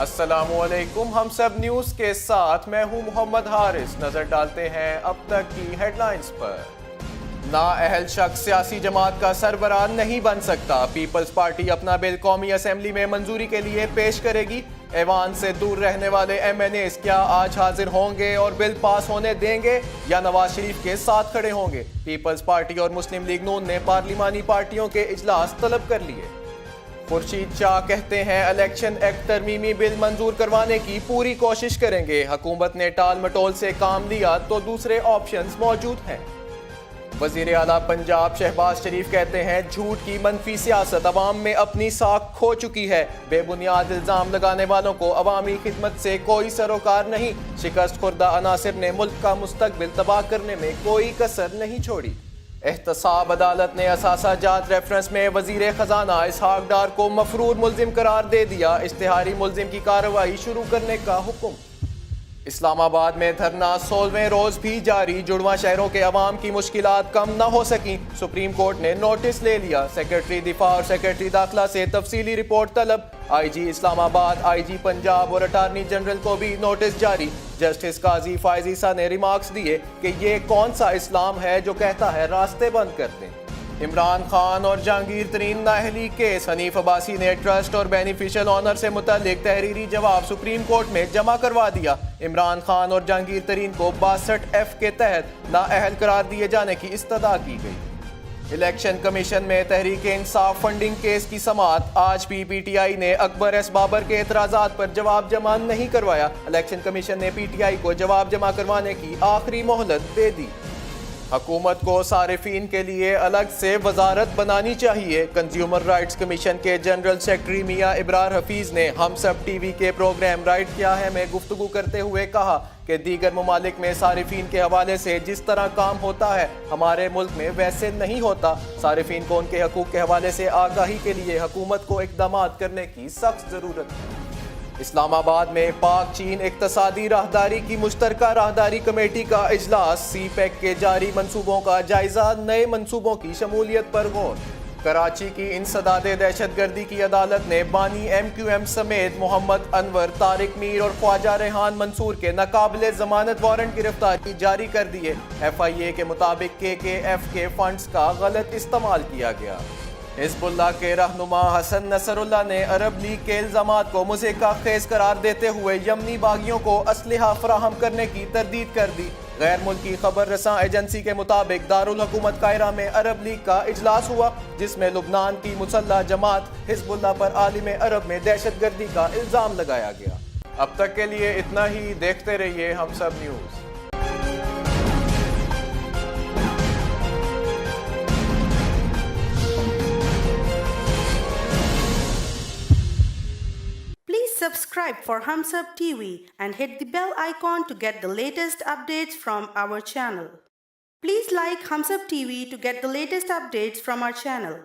السلام علیکم، ہم سب نیوز کے ساتھ میں ہوں محمد حارث۔ نظر ڈالتے ہیں اب تک کی ہیڈ لائنز پر۔ نااہل شخص سیاسی جماعت کا سربراہ نہیں بن سکتا، پیپلز پارٹی اپنا بل قومی اسمبلی میں منظوری کے لیے پیش کرے گی۔ ایوان سے دور رہنے والے ایم این ایز کیا آج حاضر ہوں گے اور بل پاس ہونے دیں گے یا نواز شریف کے ساتھ کھڑے ہوں گے؟ پیپلز پارٹی اور مسلم لیگ نون نے پارلیمانی پارٹیوں کے اجلاس طلب کر لیے۔ خورشید شاہ کہتے ہیں الیکشن ایکٹ ترمیمی بل منظور کروانے کی پوری کوشش کریں گے، حکومت نے ٹال مٹول سے کام لیا تو دوسرے آپشنز موجود ہیں۔ وزیر اعلیٰ پنجاب شہباز شریف کہتے ہیں جھوٹ کی منفی سیاست عوام میں اپنی ساکھ کھو چکی ہے، بے بنیاد الزام لگانے والوں کو عوامی خدمت سے کوئی سروکار نہیں، شکست خوردہ عناصر نے ملک کا مستقبل تباہ کرنے میں کوئی کسر نہیں چھوڑی۔ احتساب عدالت نے اثاثہ جات ریفرنس میں وزیر خزانہ اسحاق ڈار کو مفرور ملزم قرار دے دیا، اشتہاری ملزم کی کارروائی شروع کرنے کا حکم۔ اسلام آباد میں دھرنا 16ویں روز بھی جاری، جڑواں شہروں کے عوام کی مشکلات کم نہ ہو سکیں، سپریم کورٹ نے نوٹس لے لیا، سیکرٹری دفاع اور سیکرٹری داخلہ سے تفصیلی رپورٹ طلب، آئی جی اسلام آباد، آئی جی پنجاب اور اٹارنی جنرل کو بھی نوٹس جاری۔ جسٹس قاضی فائز عیسیٰ نے ریمارکس دیے کہ یہ کون سا اسلام ہے جو کہتا ہے راستے بند کر دیں۔ عمران خان اور جہانگیر ترین نااہلی کیس، حنیف عباسی نے ٹرسٹ اور بینیفیشل آنر سے متعلق تحریری جواب سپریم کورٹ میں جمع کروا دیا۔ عمران خان اور جہانگیر ترین کو 62F کے تحت نااہل قرار دیے جانے کی استدعا کی گئی۔ الیکشن کمیشن میں تحریک انصاف فنڈنگ کیس کی سماعت، آج بھی پی ٹی آئی نے اکبر ایس بابر کے اعتراضات پر جواب جمع نہیں کروایا، الیکشن کمیشن نے پی ٹی آئی کو جواب جمع کروانے کی آخری مہلت دے دی۔ حکومت کو صارفین کے لیے الگ سے وزارت بنانی چاہیے، کنزیومر رائٹس کمیشن کے جنرل سیکرٹری میاں ابرار حفیظ نے ہم سب ٹی وی کے پروگرام رائٹ کیا ہے میں گفتگو کرتے ہوئے کہا کہ دیگر ممالک میں صارفین کے حوالے سے جس طرح کام ہوتا ہے ہمارے ملک میں ویسے نہیں ہوتا، صارفین کو ان کے حقوق کے حوالے سے آگاہی کے لیے حکومت کو اقدامات کرنے کی سخت ضرورت ہے۔ اسلام آباد میں پاک چین اقتصادی راہداری کی مشترکہ راہداری کمیٹی کا اجلاس، سی پیک کے جاری منصوبوں کا جائزہ، نئے منصوبوں کی شمولیت پر غور۔ کراچی کی انسداد دہشت گردی کی عدالت نے بانی ایم کیو ایم سمیت محمد انور، طارق میر اور خواجہ ریحان منصور کے ناقابل ضمانت وارنٹ گرفتاری جاری کر دیے، ایف آئی اے کے مطابق کے ایف کے فنڈز کا غلط استعمال کیا گیا۔ حزب اللہ کے رہنما حسن نصر اللہ نے عرب لیگ کے الزامات کو مضحکہ خیز قرار دیتے ہوئے یمنی باغیوں کو اسلحہ فراہم کرنے کی تردید کر دی۔ غیر ملکی خبر رساں ایجنسی کے مطابق دارالحکومت قاہرہ میں عرب لیگ کا اجلاس ہوا، جس میں لبنان کی مسلح جماعت حزب اللہ پر عالم عرب میں دہشت گردی کا الزام لگایا گیا۔ اب تک کے لیے اتنا ہی، دیکھتے رہیے ہم سب news. Subscribe for Hamsab TV and hit the bell icon to get the latest updates from our channel. Please like Hamsab TV to get the latest updates from our channel.